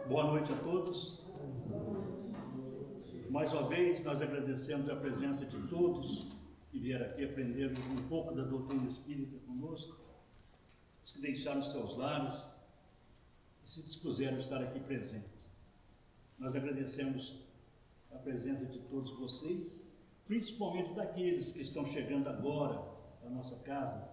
Boa noite a todos. Mais uma vez, nós agradecemos a presença de todos que vieram aqui aprender um pouco da doutrina espírita conosco, os que deixaram seus lares e se dispuseram a estar aqui presentes. Nós agradecemos a presença de todos vocês, principalmente daqueles que estão chegando agora à nossa casa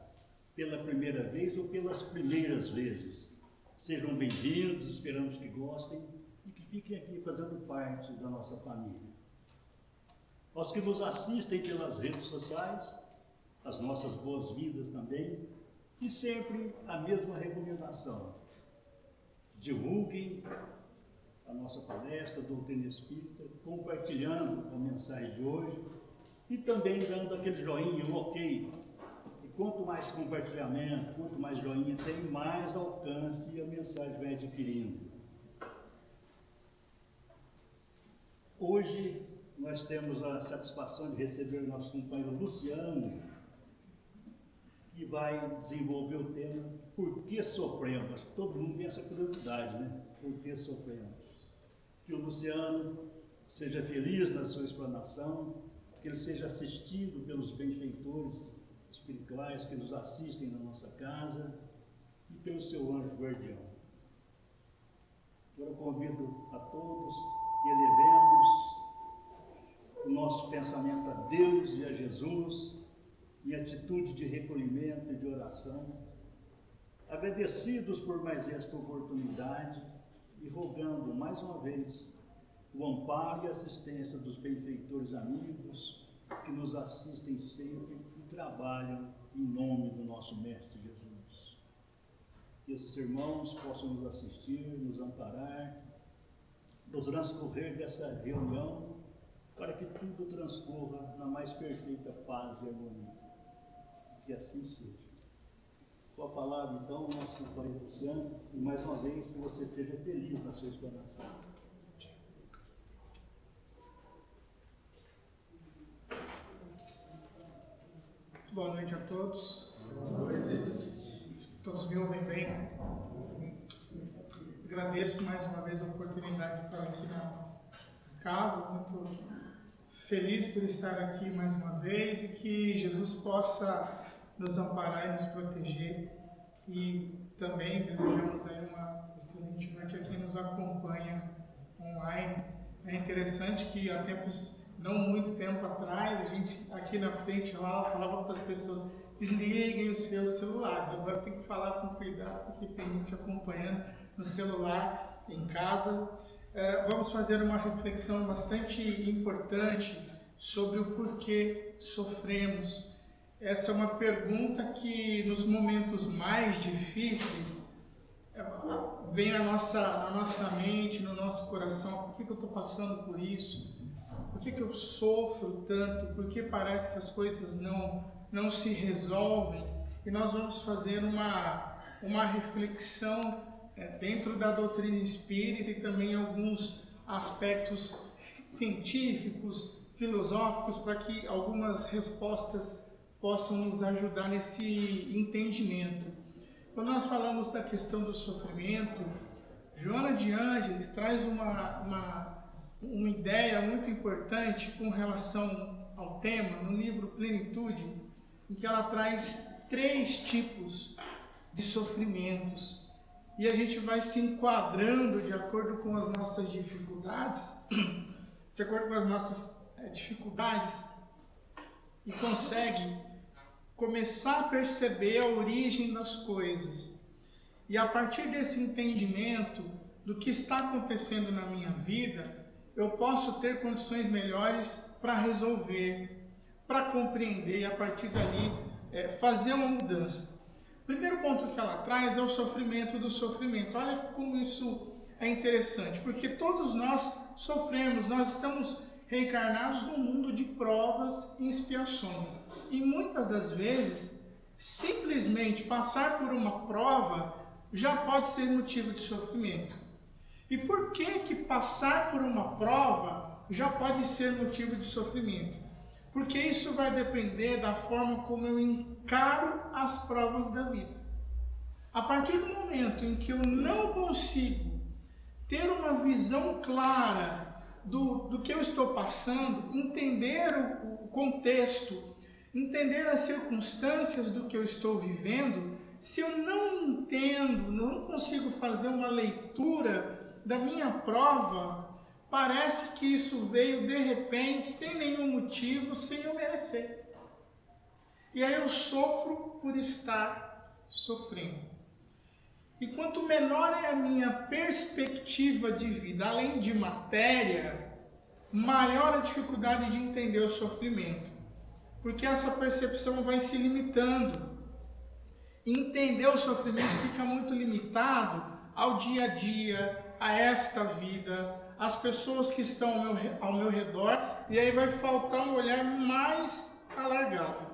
pela primeira vez ou pelas primeiras vezes. Sejam bem-vindos, esperamos que gostem e que fiquem aqui fazendo parte da nossa família. Aos que nos assistem pelas redes sociais, as nossas boas-vindas também, e sempre a mesma recomendação: divulguem a nossa palestra, Doutrina Espírita, compartilhando a mensagem de hoje e também dando aquele joinha, um ok. Quanto mais compartilhamento, quanto mais joinha tem, mais alcance e a mensagem vai adquirindo. Hoje nós temos a satisfação de receber o nosso companheiro Luciano, que vai desenvolver o tema Por que Sofremos? Todo mundo tem essa curiosidade, né? Por que sofremos? Que o Luciano seja feliz na sua explanação, que ele seja assistido pelos benfeitores espirituais que nos assistem na nossa casa e pelo seu anjo guardião. Agora eu convido a todos que elevemos o nosso pensamento a Deus e a Jesus em atitude de recolhimento e de oração, agradecidos por mais esta oportunidade e rogando mais uma vez o amparo e assistência dos benfeitores amigos que nos assistem sempre e trabalham em nome do nosso Mestre Jesus. Que esses irmãos possam nos assistir, nos amparar, no transcorrer dessa reunião, para que tudo transcorra na mais perfeita paz e harmonia. Que assim seja. Com a palavra, então, nosso companheiro Luciano, e mais uma vez que você seja feliz na sua explanação. Boa noite a todos. Todos me ouvem bem. Agradeço mais uma vez a oportunidade de estar aqui na casa. Muito feliz por estar aqui mais uma vez e que Jesus possa nos amparar e nos proteger. E também desejamos aí uma excelente noite a quem nos acompanha online. É interessante que há tempos, não muito tempo atrás, a gente aqui na frente lá falava para as pessoas: desliguem os seus celulares. Agora tem que falar com cuidado, porque tem gente acompanhando no celular em casa. Vamos fazer uma reflexão bastante importante sobre o porquê sofremos. Essa é uma pergunta que nos momentos mais difíceis vem na nossa mente, no nosso coração. Por que eu estou passando por isso? Por que eu sofro tanto? Por que parece que as coisas não se resolvem? E nós vamos fazer uma reflexão dentro da doutrina espírita e também alguns aspectos científicos, filosóficos, para que algumas respostas possam nos ajudar nesse entendimento. Quando nós falamos da questão do sofrimento, Joana de Ângeles traz uma ideia muito importante com relação ao tema, no livro Plenitude, em que ela traz 3 tipos de sofrimentos. E a gente vai se enquadrando de acordo com as nossas dificuldades, e consegue começar a perceber a origem das coisas. E a partir desse entendimento do que está acontecendo na minha vida, eu posso ter condições melhores para resolver, para compreender e a partir dali fazer uma mudança. O primeiro ponto que ela traz é o sofrimento do sofrimento. Olha como isso é interessante, porque todos nós sofremos, nós estamos reencarnados num mundo de provas e expiações. E muitas das vezes, simplesmente passar por uma prova já pode ser motivo de sofrimento. E por que passar por uma prova já pode ser motivo de sofrimento? Porque isso vai depender da forma como eu encaro as provas da vida. A partir do momento em que eu não consigo ter uma visão clara do que eu estou passando, entender o contexto, entender as circunstâncias do que eu estou vivendo, se eu não entendo, não consigo fazer uma leitura da minha prova, parece que isso veio de repente, sem nenhum motivo, sem eu merecer. E aí eu sofro por estar sofrendo. E quanto menor é a minha perspectiva de vida, além de matéria, maior a dificuldade de entender o sofrimento. Porque essa percepção vai se limitando. Entender o sofrimento fica muito limitado ao dia a dia, a esta vida, às pessoas que estão ao meu redor, e aí vai faltar um olhar mais alargado.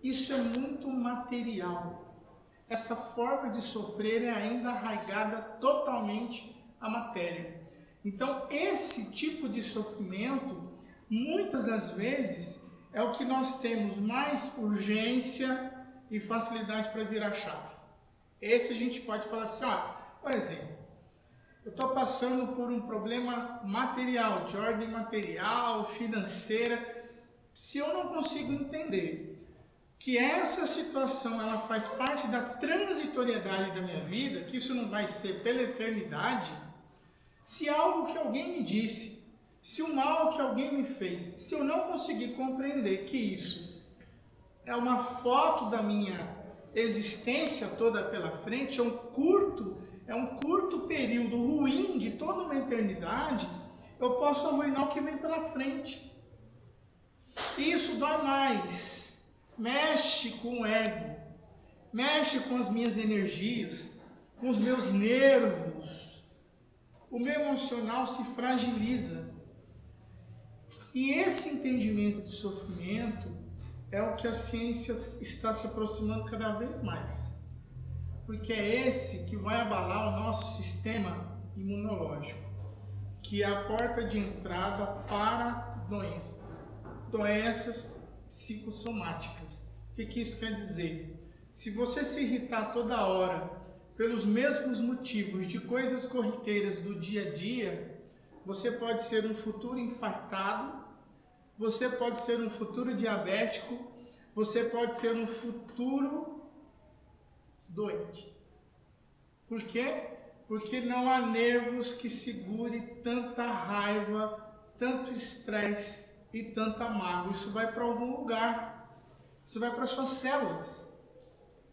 Isso é muito material. Essa forma de sofrer é ainda arraigada totalmente à matéria. Então, esse tipo de sofrimento, muitas das vezes, é o que nós temos mais urgência e facilidade para virar chave. Esse a gente pode falar assim, ó, por exemplo, eu estou passando por um problema material, de ordem material, financeira. Se eu não consigo entender que essa situação ela faz parte da transitoriedade da minha vida, que isso não vai ser pela eternidade, se algo que alguém me disse, se o mal que alguém me fez, se eu não conseguir compreender que isso é uma foto da minha existência toda pela frente, é um curto período ruim de toda uma eternidade, eu posso arruinar o que vem pela frente. E isso dói mais, mexe com o ego, mexe com as minhas energias, com os meus nervos, o meu emocional se fragiliza. E esse entendimento de sofrimento é o que a ciência está se aproximando cada vez mais. Porque é esse que vai abalar o nosso sistema imunológico, que é a porta de entrada para doenças psicossomáticas. O que isso quer dizer? Se você se irritar toda hora pelos mesmos motivos de coisas corriqueiras do dia a dia, você pode ser um futuro infartado, você pode ser um futuro diabético, você pode ser um futuro doente. Por quê? Porque não há nervos que segure tanta raiva, tanto estresse e tanta mágoa. Isso vai para algum lugar, isso vai para as suas células,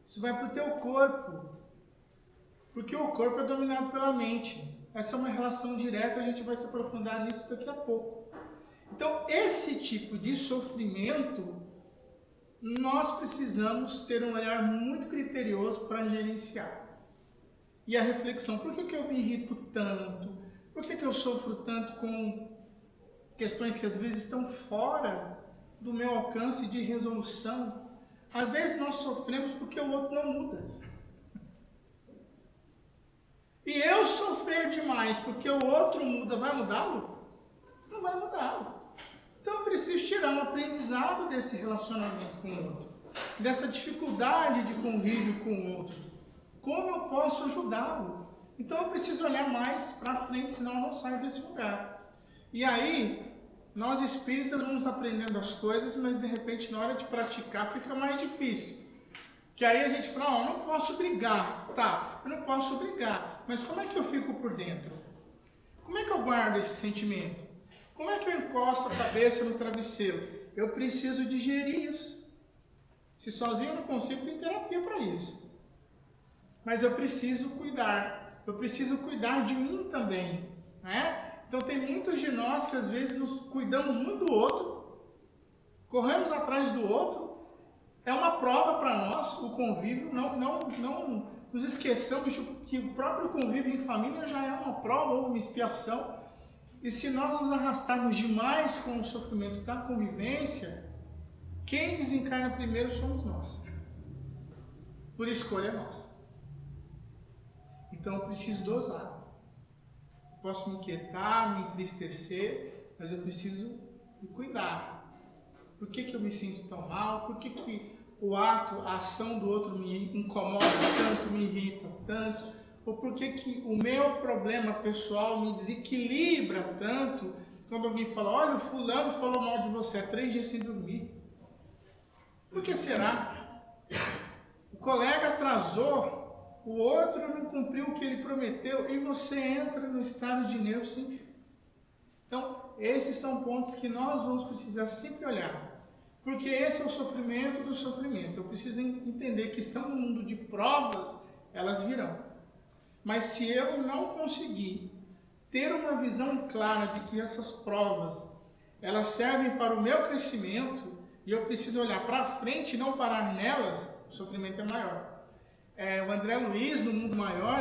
isso vai para o teu corpo, porque o corpo é dominado pela mente. Essa é uma relação direta, a gente vai se aprofundar nisso daqui a pouco. Então, esse tipo de sofrimento, nós precisamos ter um olhar muito criterioso para gerenciar. E a reflexão, por que eu me irrito tanto? Por que eu sofro tanto com questões que às vezes estão fora do meu alcance de resolução? Às vezes nós sofremos porque o outro não muda. E eu sofrer demais porque o outro muda, vai mudá-lo? Não vai mudá-lo. Então eu preciso tirar um aprendizado desse relacionamento com o outro, dessa dificuldade de convívio com o outro. Como eu posso ajudá-lo? Então eu preciso olhar mais para frente, senão eu não saio desse lugar. E aí, nós espíritas vamos aprendendo as coisas, mas de repente na hora de praticar fica mais difícil. Que aí a gente fala, eu não posso brigar, tá, eu não posso brigar, mas como é que eu fico por dentro? Como é que eu guardo esse sentimento? Como é que eu encosto a cabeça no travesseiro? Eu preciso digerir isso. Se sozinho eu não consigo, tem terapia para isso. Mas eu preciso cuidar de mim também, né? Então tem muitos de nós que às vezes nos cuidamos um do outro, corremos atrás do outro, é uma prova para nós o convívio, não nos esqueçamos de que o próprio convívio em família já é uma prova ou uma expiação, e se nós nos arrastarmos demais com os sofrimentos da convivência, quem desencarna primeiro somos nós, por escolha nossa. Então eu preciso dosar. Posso me inquietar, me entristecer, mas eu preciso me cuidar. Por que eu me sinto tão mal? Por que o ato, a ação do outro me incomoda tanto, me irrita tanto? Ou por que que o meu problema pessoal me desequilibra tanto quando alguém fala, olha, o fulano falou mal de você, 3 dias sem dormir. Por que será? O colega atrasou, o outro não cumpriu o que ele prometeu e você entra no estado de nervo sem fim. Então, esses são pontos que nós vamos precisar sempre olhar. Porque esse é o sofrimento do sofrimento. Eu preciso entender que estamos num mundo de provas, elas virão. Mas se eu não conseguir ter uma visão clara de que essas provas, elas servem para o meu crescimento, e eu preciso olhar para frente e não parar nelas, o sofrimento é maior. O André Luiz, no Mundo Maior,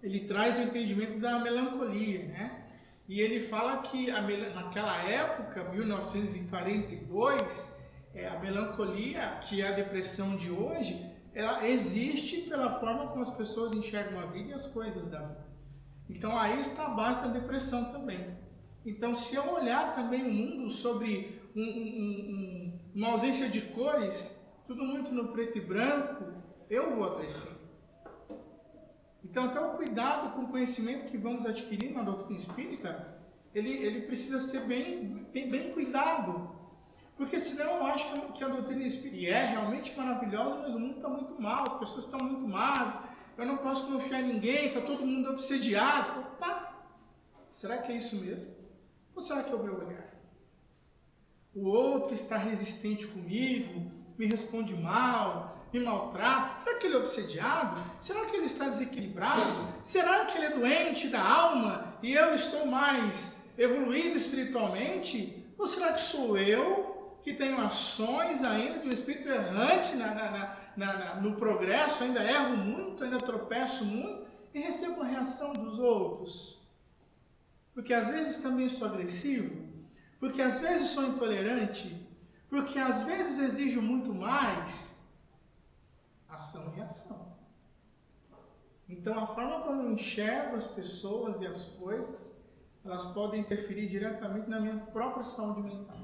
ele traz o entendimento da melancolia, né? E ele fala que naquela época, 1942, a melancolia, que é a depressão de hoje, ela existe pela forma como as pessoas enxergam a vida e as coisas da vida. Então aí está a base da depressão também. Então se eu olhar também o mundo sobre uma ausência de cores, tudo muito no preto e branco, eu vou adoecer. Então até o cuidado com o conhecimento que vamos adquirir na doutrina espírita, ele precisa ser bem cuidado. Porque senão eu acho que a doutrina espírita é realmente maravilhosa, mas o mundo está muito mal, as pessoas estão muito más, eu não posso confiar em ninguém, está todo mundo obsediado. Opa! Será que é isso mesmo? Ou será que é o meu olhar? O outro está resistente comigo, me responde mal, me maltrata. Será que ele é obsediado? Será que ele está desequilibrado? Será que ele é doente da alma e eu estou mais evoluído espiritualmente? Ou será que sou eu que tenho ações ainda de um espírito errante no progresso, ainda erro muito, ainda tropeço muito e recebo a reação dos outros? Porque às vezes também sou agressivo, porque às vezes sou intolerante, porque às vezes exijo muito mais. Ação e reação. Então a forma como eu enxergo as pessoas e as coisas, elas podem interferir diretamente na minha própria saúde mental,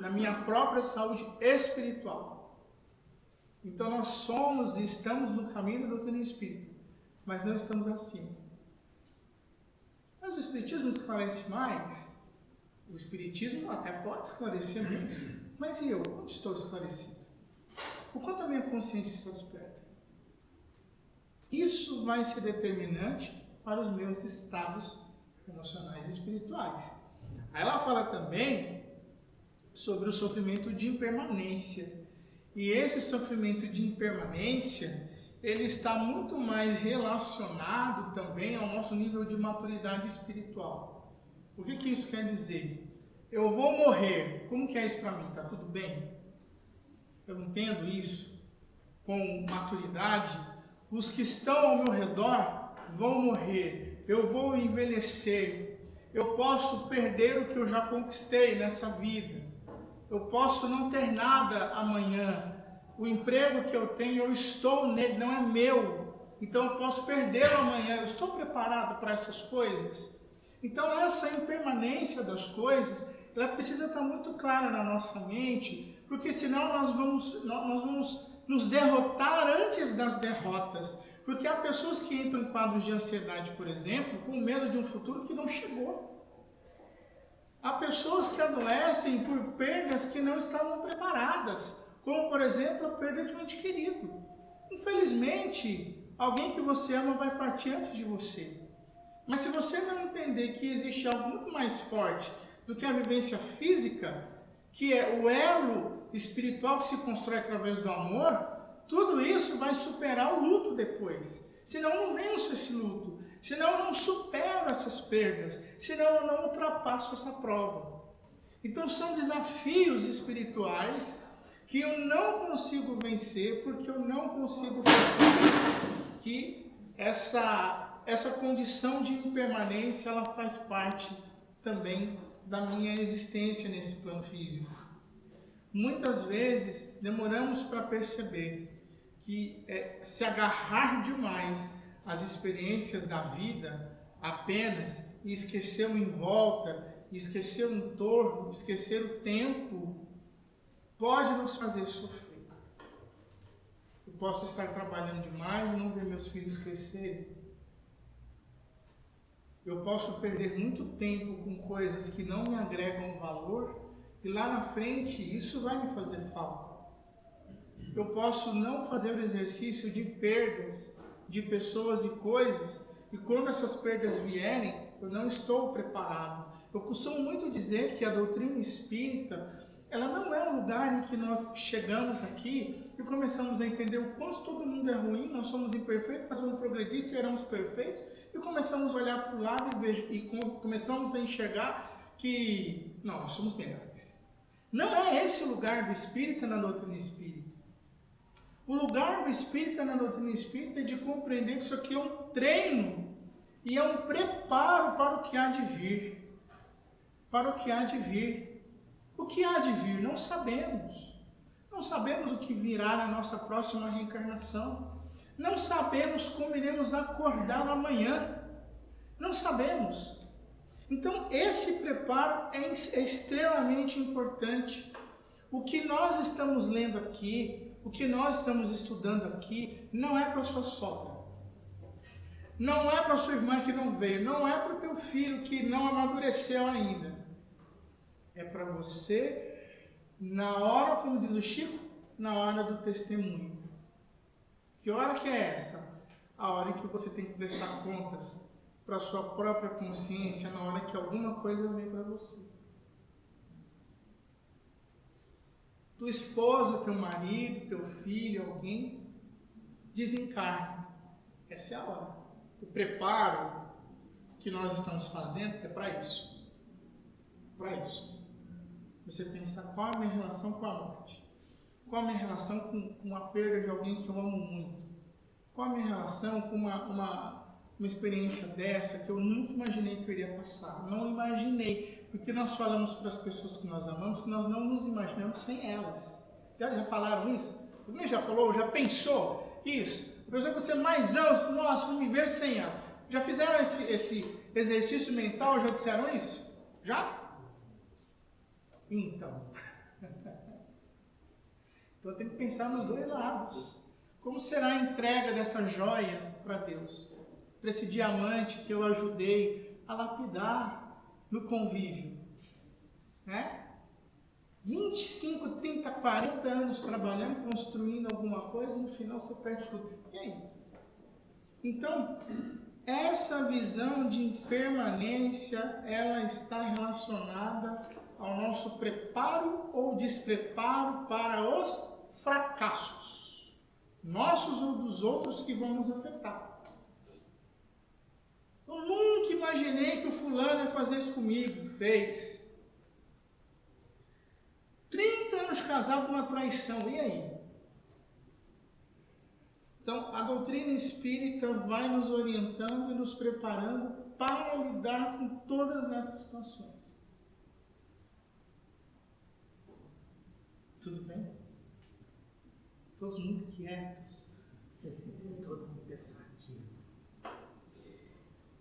na minha própria saúde espiritual. Então nós somos e estamos no caminho da doutrina espírita, mas não estamos acima. Mas o Espiritismo esclarece mais? O Espiritismo até pode esclarecer muito, mas e eu? Quanto estou esclarecido? O quanto a minha consciência está desperta? Isso vai ser determinante para os meus estados emocionais e espirituais. Aí ela fala também sobre o sofrimento de impermanência. E esse sofrimento de impermanência, ele está muito mais relacionado também ao nosso nível de maturidade espiritual. O que isso quer dizer? Eu vou morrer, como que é isso para mim? Está tudo bem? Eu entendo isso com maturidade. Os que estão ao meu redor vão morrer, eu vou envelhecer, eu posso perder o que eu já conquistei nessa vida, eu posso não ter nada amanhã. O emprego que eu tenho, eu estou nele, não é meu. Então eu posso perdê-lo amanhã. Eu estou preparado para essas coisas? Então essa impermanência das coisas, ela precisa estar muito clara na nossa mente, porque senão nós vamos nos derrotar antes das derrotas. Porque há pessoas que entram em quadros de ansiedade, por exemplo, com medo de um futuro que não chegou. Há pessoas que adoecem por perdas que não estavam preparadas, como, por exemplo, a perda de um ente querido. Infelizmente, alguém que você ama vai partir antes de você. Mas se você não entender que existe algo muito mais forte do que a vivência física, que é o elo espiritual que se constrói através do amor, tudo isso vai superar o luto depois. Senão eu não venço esse luto, senão eu não supero essas perdas, senão eu não ultrapasso essa prova. Então são desafios espirituais que eu não consigo vencer, porque eu não consigo perceber que essa condição de impermanência, ela faz parte também da minha existência nesse plano físico. Muitas vezes demoramos para perceber que se agarrar demais às experiências da vida apenas e esquecer o em volta, esquecer o entorno, esquecer o tempo, pode nos fazer sofrer. posso estar trabalhando demais e não ver meus filhos crescerem. Eu posso perder muito tempo com coisas que não me agregam valor e lá na frente isso vai me fazer falta. Eu posso não fazer o exercício de perdas de pessoas e coisas, e quando essas perdas vierem, eu não estou preparado. Eu costumo muito dizer que a doutrina espírita, ela não é um lugar em que nós chegamos aqui e começamos a entender o quanto todo mundo é ruim, nós somos imperfeitos, mas vamos progredir, seremos perfeitos, e começamos a olhar para o lado e começamos a enxergar que não, nós somos melhores. Não é esse o lugar do espírita na doutrina espírita. O lugar do espírita na doutrina espírita é de compreender que isso aqui é um treino e é um preparo para o que há de vir. Para o que há de vir. O que há de vir? Não sabemos. Não sabemos o que virá na nossa próxima reencarnação. Não sabemos como iremos acordar amanhã. Não sabemos. Então, esse preparo é extremamente importante. O que nós estamos lendo aqui, o que nós estamos estudando aqui, não é para sua sogra. Não é para sua irmã que não veio. Não é para o teu filho que não amadureceu ainda. É para você, na hora, como diz o Chico, na hora do testemunho. Que hora que é essa? A hora em que você tem que prestar contas para a sua própria consciência, na hora que alguma coisa vem para você. Tua esposa, teu marido, teu filho, alguém, desencarna. Essa é a hora. O preparo que nós estamos fazendo é para isso. Para isso. Você pensar qual é a minha relação com a morte. Qual a minha relação com a perda de alguém que eu amo muito. Qual a minha relação com uma experiência dessa que eu nunca imaginei que eu iria passar. Não imaginei. Porque nós falamos para as pessoas que nós amamos que nós não nos imaginamos sem elas. Já falaram isso? Alguém já falou? Já pensou isso? A pessoa que você mais ama, nossa, não me ver sem ela. Já fizeram esse exercício mental? Já disseram isso? Já? Então. Então tem que pensar nos dois lados. Como será a entrega dessa joia para Deus? Para esse diamante que eu ajudei a lapidar no convívio, né? 25, 30, 40 anos trabalhando, construindo alguma coisa, no final você perde tudo. E aí? Então, essa visão de impermanência, ela está relacionada ao nosso preparo ou despreparo para os fracassos, nossos ou dos outros que vão nos afetar. Eu nunca imaginei que o fulano ia fazer isso comigo. Fez. 30 anos casado com uma traição. E aí? Então, a doutrina espírita vai nos orientando e nos preparando para lidar com todas essas situações. Tudo bem? Todos muito quietos. Todo mundo pensativo.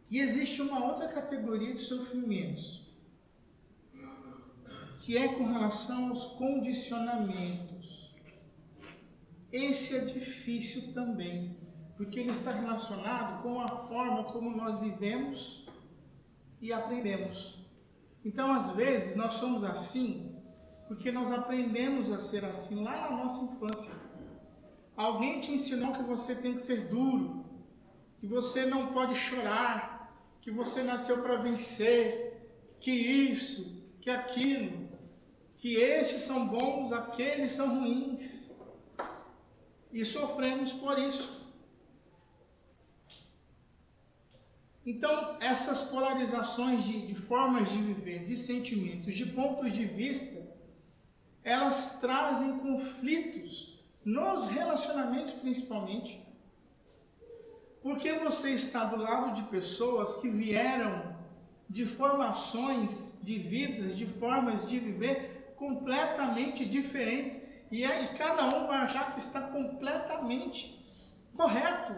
E existe uma outra categoria de sofrimentos, que é com relação aos condicionamentos. Esse é difícil também, porque ele está relacionado com a forma como nós vivemos e aprendemos. Então, às vezes, nós somos assim, porque nós aprendemos a ser assim lá na nossa infância. Alguém te ensinou que você tem que ser duro, que você não pode chorar, que você nasceu para vencer, que isso, que aquilo, que esses são bons, aqueles são ruins. E sofremos por isso. Então, essas polarizações de formas de viver, de sentimentos, de pontos de vista, elas trazem conflitos nos relacionamentos principalmente. Porque você está do lado de pessoas que vieram de formações de vidas, de formas de viver completamente diferentes. E cada um vai achar que está completamente correto.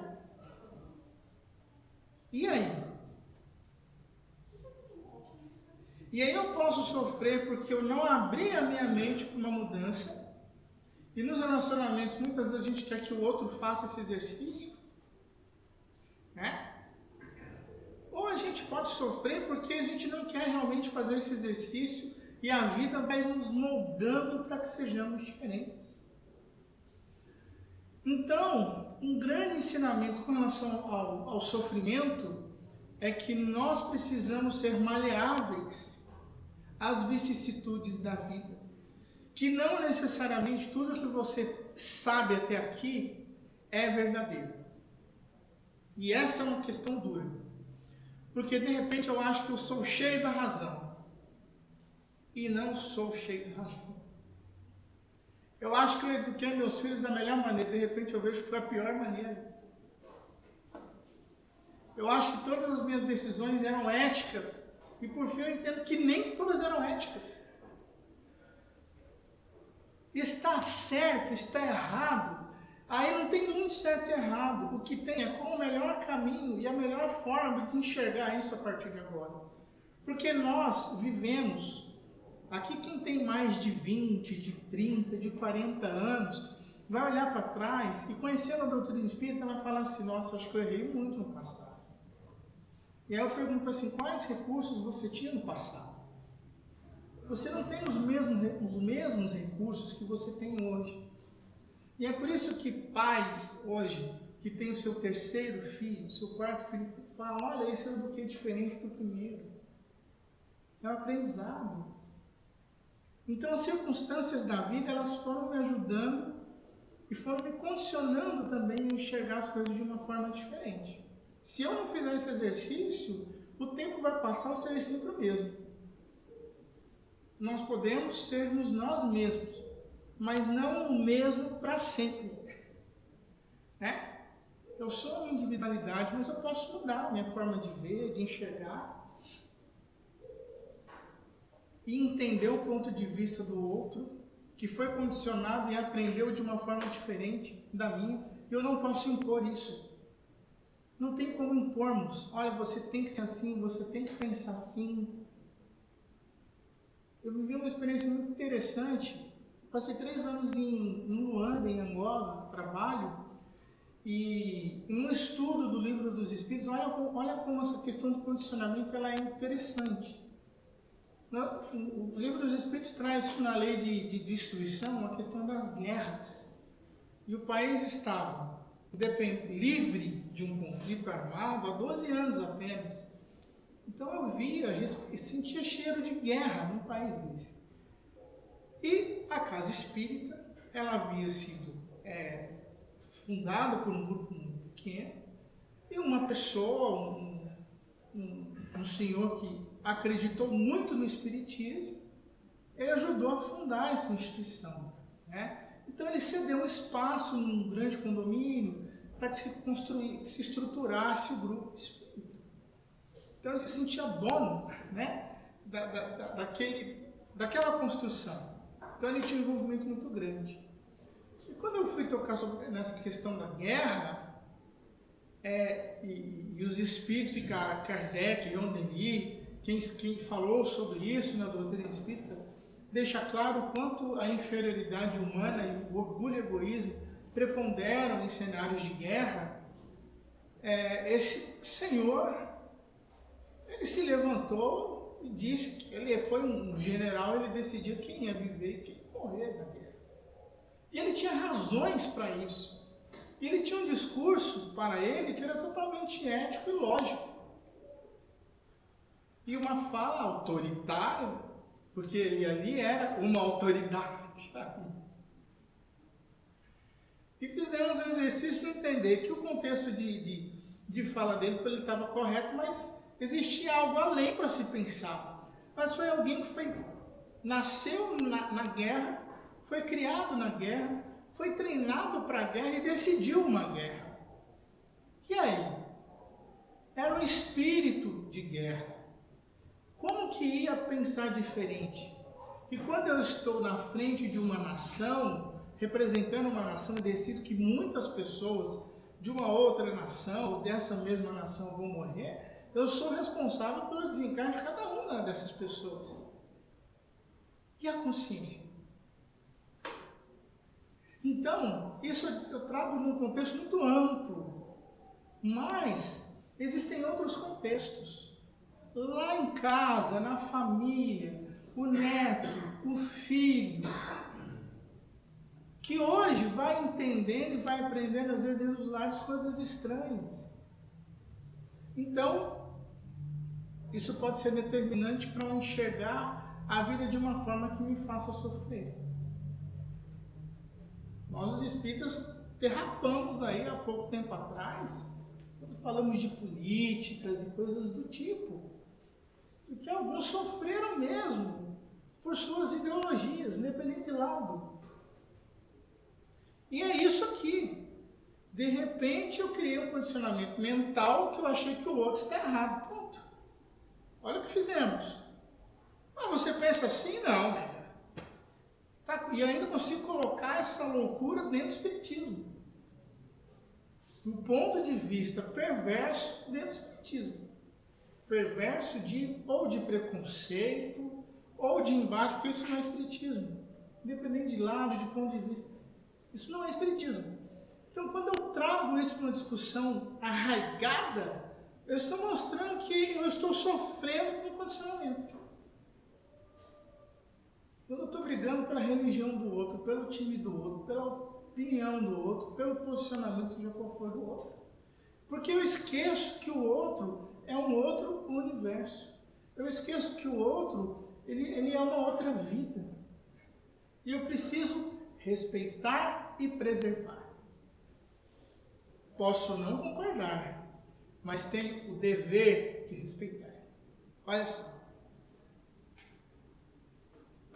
E aí? E aí eu posso sofrer porque eu não abri a minha mente para uma mudança. E nos relacionamentos, muitas vezes a gente quer que o outro faça esse exercício, né? Ou a gente pode sofrer porque a gente não quer realmente fazer esse exercício e a vida vai nos moldando para que sejamos diferentes. Então, um grande ensinamento com relação ao sofrimento é que nós precisamos ser maleáveis às vicissitudes da vida. Que não necessariamente tudo que você sabe até aqui é verdadeiro. E essa é uma questão dura. Porque de repente eu acho que eu sou cheio da razão. E não sou cheio da razão. Eu acho que eu eduquei meus filhos da melhor maneira. De repente eu vejo que foi a pior maneira. Eu acho que todas as minhas decisões eram éticas. E por fim eu entendo que nem todas eram éticas. Está certo, está errado. Aí não tem muito certo e errado. O que tem é qual o melhor caminho e a melhor forma de enxergar isso a partir de agora. Porque nós vivemos, aqui quem tem mais de 20, de 30, de 40 anos, vai olhar para trás e conhecendo a doutrina espírita, ela fala assim, nossa, acho que eu errei muito no passado. E aí eu pergunto assim, quais recursos você tinha no passado? Você não tem os mesmos recursos que você tem hoje. E é por isso que pais hoje, que tem o seu terceiro filho, seu quarto filho, falam, olha, esse eu eduquei diferente do primeiro. É um aprendizado. Então as circunstâncias da vida, elas foram me ajudando e foram me condicionando também a enxergar as coisas de uma forma diferente. Se eu não fizer esse exercício, o tempo vai passar, eu serei sempre o mesmo. Nós podemos sermos nós mesmos, mas não o mesmo para sempre. Né? Eu sou uma individualidade, mas eu posso mudar a minha forma de ver, de enxergar. E entender o ponto de vista do outro, que foi condicionado e aprendeu de uma forma diferente da minha. E eu não posso impor isso. Não tem como impormos. Olha, você tem que ser assim, você tem que pensar assim. Eu vivi uma experiência muito interessante. Passei 3 anos em Luanda, em Angola, trabalho, e em um estudo do Livro dos Espíritos, olha como essa questão do condicionamento ela é interessante. O Livro dos Espíritos traz na lei de destruição a questão das guerras. E o país estava livre de um conflito armado há 12 anos apenas. Então eu via e sentia cheiro de guerra num país desse. E a Casa Espírita, ela havia sido fundada por um grupo muito pequeno, e uma pessoa, um senhor que acreditou muito no Espiritismo, ele ajudou a fundar essa instituição. Né? Então ele cedeu um espaço num grande condomínio para que se estruturasse o grupo espírita. Então ele se sentia dono, né, daquela construção. Então ele tinha um envolvimento muito grande. E quando eu fui tocar nessa questão da guerra, e os espíritos, e Kardec, Leon Denis, quem falou sobre isso na doutrina espírita, deixa claro o quanto a inferioridade humana e o orgulho e o egoísmo preponderam em cenários de guerra. Esse senhor, ele se levantou e disse que ele foi um general, ele decidia quem ia viver e quem ia morrer na guerra. E ele tinha razões para isso. E ele tinha um discurso para ele que era totalmente ético e lógico. E uma fala autoritária, porque ele ali era uma autoridade. E fizemos o exercício de entender que o contexto de fala dele, ele estava correto, mas existia algo além para se pensar. Mas foi alguém que nasceu na guerra, foi criado na guerra, foi treinado para a guerra e decidiu uma guerra. E aí? Era um espírito de guerra. Como que ia pensar diferente? Que quando eu estou na frente de uma nação, representando uma nação, e decido que muitas pessoas de uma outra nação, ou dessa mesma nação, vão morrer, eu sou responsável pelo desencarne de cada uma dessas pessoas. E a consciência? Então, isso eu trago num contexto muito amplo, mas existem outros contextos. Lá em casa, na família, o neto, o filho, que hoje vai entendendo e vai aprendendo, às vezes, dentro dos lares, coisas estranhas. Então, isso pode ser determinante para eu enxergar a vida de uma forma que me faça sofrer. Nós, os espíritas, derrapamos aí há pouco tempo atrás, quando falamos de políticas e coisas do tipo, porque alguns sofreram mesmo por suas ideologias, independente de lado. E é isso aqui. De repente eu criei um condicionamento mental que eu achei que o outro está errado. Ponto. Olha o que fizemos. Ah, você pensa assim? Não, mas... Tá, e ainda consigo colocar essa loucura dentro do espiritismo. Um ponto de vista perverso dentro do espiritismo. Perverso ou de preconceito, ou de embate, porque isso não é espiritismo. Independente de lado, de ponto de vista. Isso não é espiritismo. Então, quando eu trago isso para uma discussão arraigada, eu estou mostrando que eu estou sofrendo com o condicionamento. Quando eu estou brigando pela religião do outro, pelo time do outro, pela opinião do outro, pelo posicionamento, seja qual for do outro. Porque eu esqueço que o outro é um outro universo. Eu esqueço que o outro, ele é uma outra vida. E eu preciso respeitar e preservar. Posso não concordar, mas tenho o dever de respeitar. Olha só.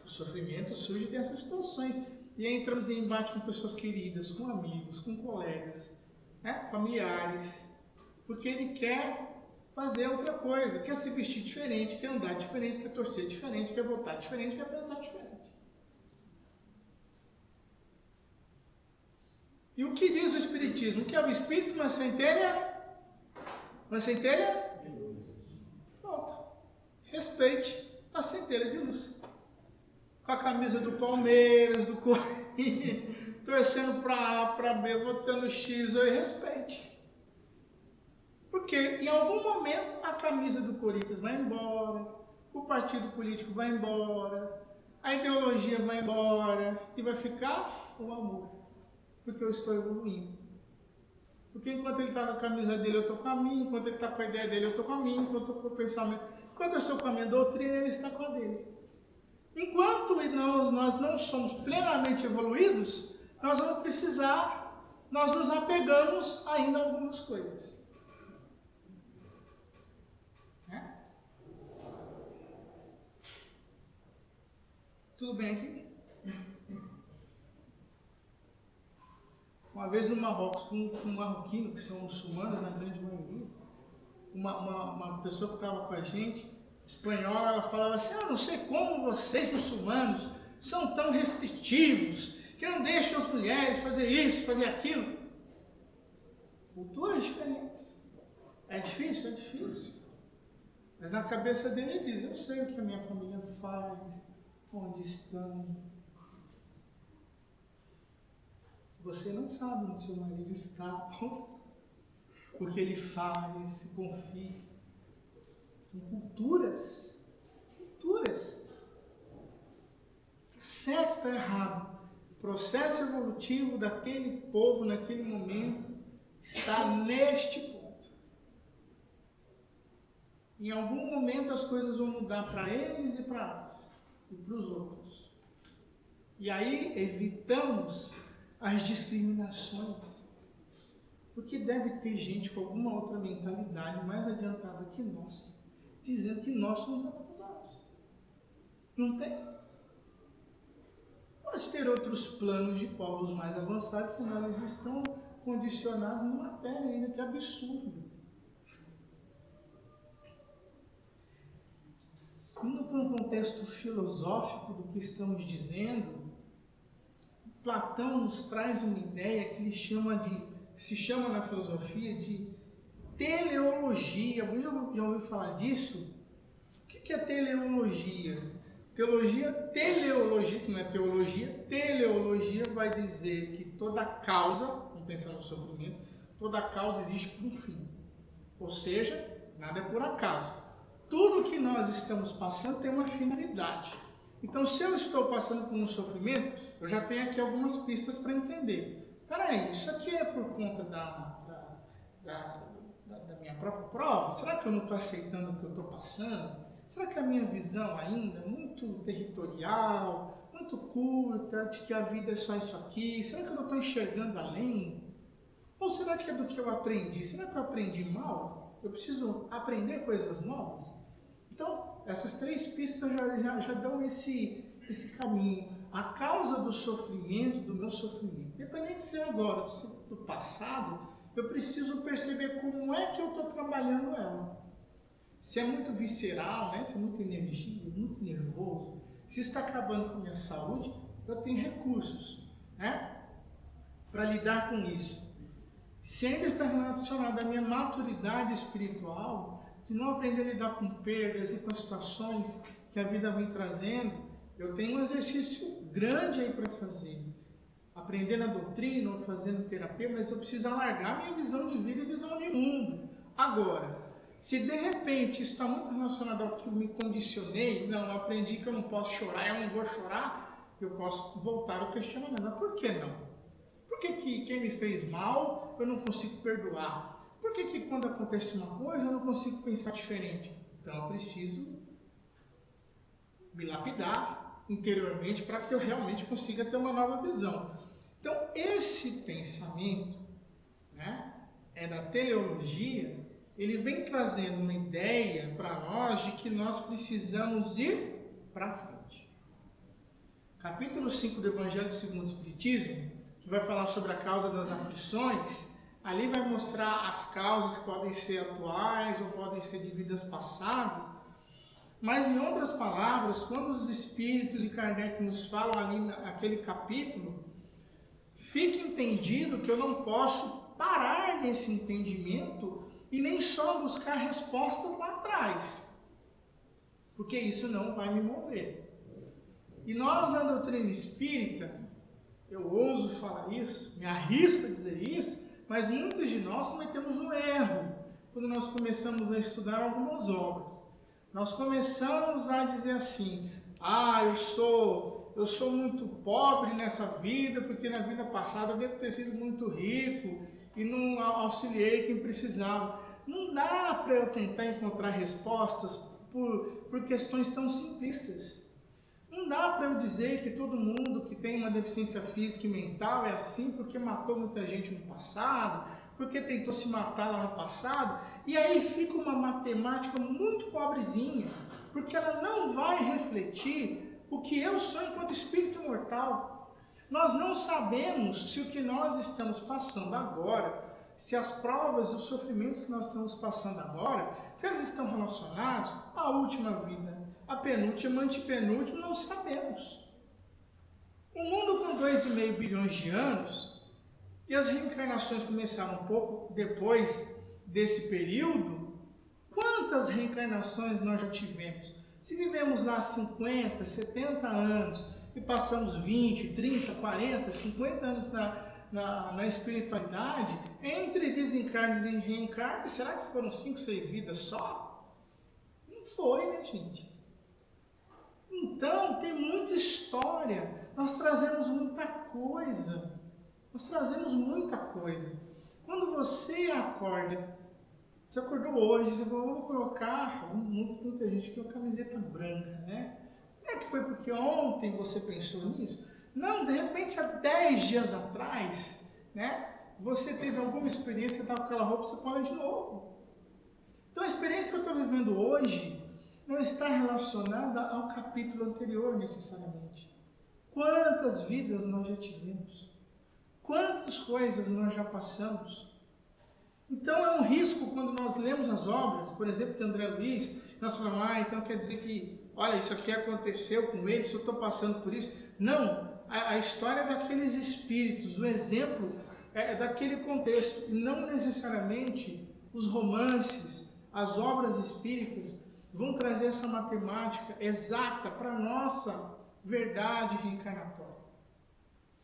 O sofrimento surge dessas situações. E aí entramos em embate com pessoas queridas, com amigos, com colegas, né? Familiares. Porque ele quer fazer outra coisa, quer se vestir diferente, quer andar diferente, quer torcer diferente, quer votar diferente, quer pensar diferente. E o que diz o Espiritismo? O que é o Espírito? Uma centelha? Uma centelha? Pronto. Respeite a centelha de luz. Com a camisa do Palmeiras, do Corinthians, torcendo para A, para B, votando X, eu respeite. Porque em algum momento a camisa do Corinthians vai embora, o partido político vai embora, a ideologia vai embora e vai ficar o amor. Porque eu estou evoluindo. Porque enquanto ele está com a camisa dele, eu estou com a minha. Enquanto ele está com a ideia dele, eu estou com a minha. Enquanto eu estou com o pensamento. Enquanto eu estou com a minha doutrina, ele está com a dele. Enquanto nós não somos plenamente evoluídos, nós vamos precisar, nós nos apegamos ainda a algumas coisas. Né? Tudo bem aqui? Uma vez no Marrocos, com um marroquino, que são muçulmanos na grande maioria, uma pessoa que estava com a gente, espanhola, ela falava assim: eu não sei como vocês muçulmanos são tão restritivos, que não deixam as mulheres fazer isso, fazer aquilo. Culturas diferentes. É difícil? É difícil. Mas na cabeça dele ele diz: eu sei o que a minha família faz, onde estão. Você não sabe onde seu marido está, o que ele faz, se confia. São culturas. Culturas. Certo está errado. O processo evolutivo daquele povo, naquele momento, está neste ponto. Em algum momento as coisas vão mudar para eles e para nós. E para os outros. E aí evitamos as discriminações. Porque deve ter gente com alguma outra mentalidade mais adiantada que nós, dizendo que nós somos atrasados. Não tem? Pode ter outros planos de povos mais avançados, senão eles estão condicionados na matéria ainda, que é absurdo. Indo para um contexto filosófico do que estamos dizendo, Platão nos traz uma ideia que ele se chama na filosofia de teleologia. Alguém já ouviu falar disso? O que é teleologia? Teologia, teleologia, que não é teologia, teleologia vai dizer que toda causa, vamos pensar no sofrimento, toda causa existe por um fim. Ou seja, nada é por acaso. Tudo que nós estamos passando tem uma finalidade. Então, se eu estou passando por um sofrimento, eu já tenho aqui algumas pistas para entender. Peraí, isso aqui é por conta da minha própria prova? Será que eu não estou aceitando o que eu estou passando? Será que a minha visão ainda é muito territorial, muito curta, de que a vida é só isso aqui? Será que eu não estou enxergando além? Ou será que é do que eu aprendi? Será que eu aprendi mal? Eu preciso aprender coisas novas? Então, essas três pistas já dão esse caminho. A causa do sofrimento, do meu sofrimento, independente de ser agora, de ser do passado, eu preciso perceber como é que eu estou trabalhando ela. Se é muito visceral, né? Se é muita energia, muito nervoso, se está acabando com a minha saúde, eu tenho recursos, né, para lidar com isso. Se ainda está relacionado à minha maturidade espiritual, de não aprender a lidar com perdas e com as situações que a vida vem trazendo, eu tenho um exercício grande aí para fazer. Aprendendo a doutrina ou fazendo terapia, mas eu preciso alargar minha visão de vida e visão de mundo. Agora, se de repente está muito relacionado ao que eu me condicionei, não, eu aprendi que eu não posso chorar, eu não vou chorar, eu posso voltar ao questionamento. Mas por que não? Por que quem me fez mal eu não consigo perdoar? Por que quando acontece uma coisa eu não consigo pensar diferente? Então eu preciso me lapidar interiormente para que eu realmente consiga ter uma nova visão. Então esse pensamento, né, é da teleologia. Ele vem trazendo uma ideia para nós de que nós precisamos ir para frente. Capítulo 5 do Evangelho segundo o Espiritismo, que vai falar sobre a causa das aflições, ali vai mostrar as causas que podem ser atuais ou podem ser de vidas passadas, mas em outras palavras, quando os Espíritos e Kardec nos falam ali naquele capítulo, fique entendido que eu não posso parar nesse entendimento e nem só buscar respostas lá atrás, porque isso não vai me mover. E nós na doutrina espírita, eu ouso falar isso, me arrisco a dizer isso, mas muitos de nós cometemos um erro quando nós começamos a estudar algumas obras. Nós começamos a dizer assim, eu sou muito pobre nessa vida, porque na vida passada eu devo ter sido muito rico e não auxiliei quem precisava. Não dá para eu tentar encontrar respostas por questões tão simplistas. Não dá para eu dizer que todo mundo que tem uma deficiência física e mental é assim porque matou muita gente no passado, porque tentou se matar lá no passado, e aí fica uma matemática muito pobrezinha, porque ela não vai refletir o que eu sou enquanto espírito imortal. Nós não sabemos se o que nós estamos passando agora, se as provas e os sofrimentos que nós estamos passando agora, se eles estão relacionados à última vida, à penúltima, antepenúltima, não sabemos. O mundo com 2,5 bilhões de anos, e as reencarnações começaram um pouco depois desse período, quantas reencarnações nós já tivemos? Se vivemos lá 50, 70 anos e passamos 20, 30, 40, 50 anos na espiritualidade, entre desencarnes e reencarnes, será que foram 5, 6 vidas só? Não foi, né, gente? Então, tem muita história, nós trazemos muita coisa, Quando você acorda, você acordou hoje, você falou, vou colocar, muita gente com a camiseta branca, né? Será que foi porque ontem você pensou nisso? Não, de repente, há 10 dias atrás, né, você teve alguma experiência, estava com aquela roupa, você põe de novo. Então, a experiência que eu estou vivendo hoje não está relacionada ao capítulo anterior, necessariamente. Quantas vidas nós já tivemos? Quantas coisas nós já passamos? Então, é um risco quando nós lemos as obras, por exemplo, de André Luiz, nós falamos, então quer dizer que, olha, isso aqui aconteceu com ele, se eu estou passando por isso. Não, a história daqueles espíritos, o exemplo é daquele contexto, e não necessariamente os romances, as obras espíritas vão trazer essa matemática exata para a nossa verdade reencarnatória.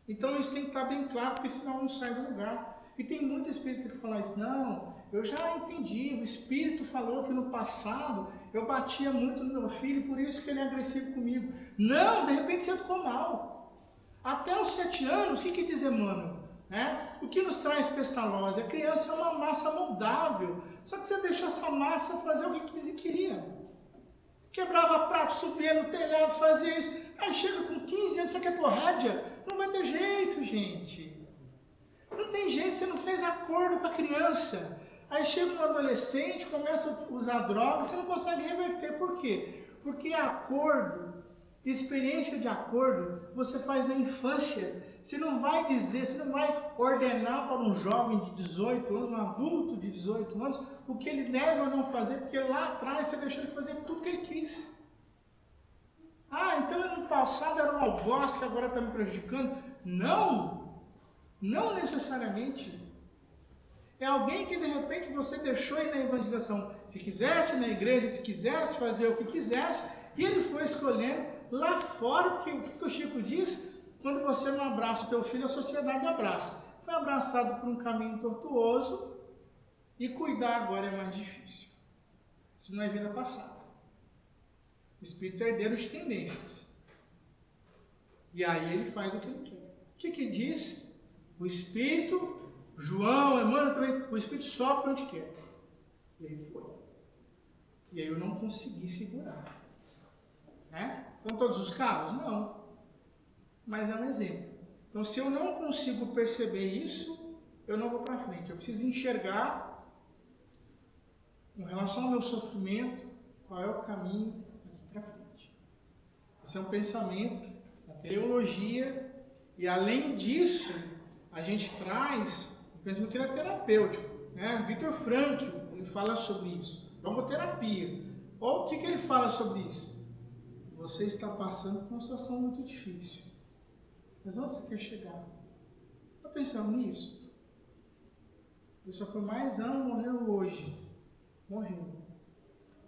Então isso tem que estar bem claro, porque senão não sai do lugar. E tem muito espírita que fala isso, não, eu já entendi, o espírito falou que no passado eu batia muito no meu filho, por isso que ele é agressivo comigo. Não, de repente você ficou mal. Até os 7 anos, o que diz Emmanuel? O que nos traz pestalose? A criança é uma massa moldável, só que você deixa essa massa fazer o que queria. Quebrava prato, subia no telhado, fazia isso. Aí chega com 15 anos, você quer porrádia? Não vai ter jeito, gente. Não tem jeito, você não fez acordo com a criança. Aí chega um adolescente, começa a usar drogas, você não consegue reverter. Por quê? Porque acordo, experiência de acordo, você faz na infância. Você não vai dizer, você não vai ordenar para um jovem de 18 anos, um adulto de 18 anos, o que ele deve ou não fazer, porque lá atrás você deixou ele fazer tudo que ele quis. Ah, então no passado era um algoz que agora está me prejudicando. Não, não necessariamente. É alguém que de repente você deixou ir na evangelização. Se quisesse na igreja, se quisesse fazer o que quisesse, e ele foi escolhendo lá fora, porque o que o Chico diz? Quando você não abraça o teu filho, a sociedade abraça. Foi abraçado por um caminho tortuoso e cuidar agora é mais difícil. Isso não é vida passada. O espírito é herdeiro de tendências. E aí ele faz o que ele quer. O que diz? O espírito, João, Emmanuel também, o espírito sopra onde quer. E aí foi. E aí eu não consegui segurar. São todos os casos? Não. Mas é um exemplo. Então, se eu não consigo perceber isso, eu não vou para frente. Eu preciso enxergar, com relação ao meu sofrimento, qual é o caminho aqui para frente. Esse é um pensamento da teologia, e além disso, a gente traz um pensamento terapêutico. Viktor Frankl, ele fala sobre isso. Logoterapia. Ou o que ele fala sobre isso? Você está passando por uma situação muito difícil. Mas onde você quer chegar? Está pensando nisso? A pessoa por mais anos morreu hoje. Morreu.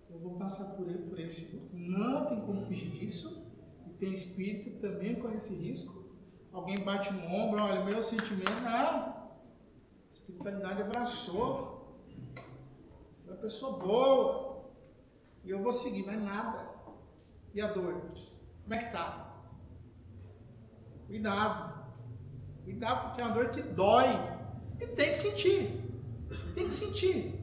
Eu vou passar por esse luto. Não tem como fugir disso. E tem espírito que também corre esse risco. Alguém bate no ombro, olha, meu sentimento. Não. A espiritualidade abraçou. Foi uma pessoa boa. E eu vou seguir, mas nada. E a dor? Como é que está? Cuidado. Cuidado, porque é uma dor que dói. E tem que sentir. Tem que sentir.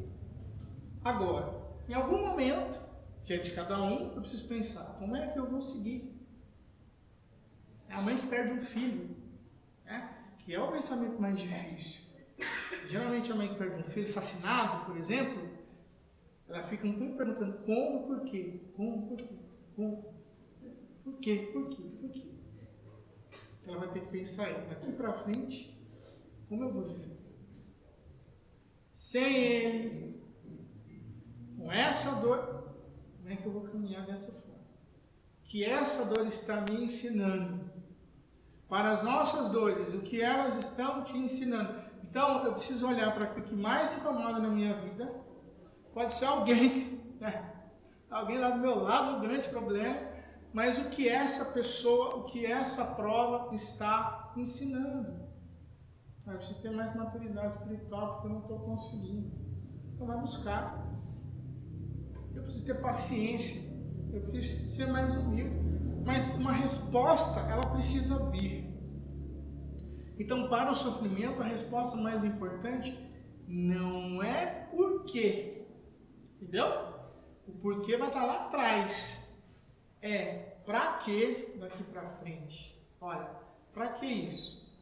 Agora, em algum momento, que é de cada um, eu preciso pensar, como é que eu vou seguir? É a mãe que perde um filho, que é o pensamento mais difícil. Geralmente a mãe que perde um filho assassinado, por exemplo, ela fica perguntando como, por quê? Como, por quê? Como? Por quê? Por quê? Por quê? Ela vai ter que pensar aí, daqui para frente, como eu vou viver? Sem ele, com essa dor, como é que eu vou caminhar dessa forma? Que essa dor está me ensinando. Para as nossas dores, o que elas estão te ensinando. Então, eu preciso olhar para o que mais incomoda na minha vida. Pode ser alguém, alguém lá do meu lado, um grande problema. Mas o que essa pessoa, o que essa prova está ensinando? Eu preciso ter mais maturidade espiritual, porque eu não estou conseguindo. Então vai buscar. Eu preciso ter paciência. Eu preciso ser mais humilde. Mas uma resposta, ela precisa vir. Então, para o sofrimento, a resposta mais importante não é por quê. Entendeu? O porquê vai estar lá atrás. É, para que daqui para frente? Olha, para que isso?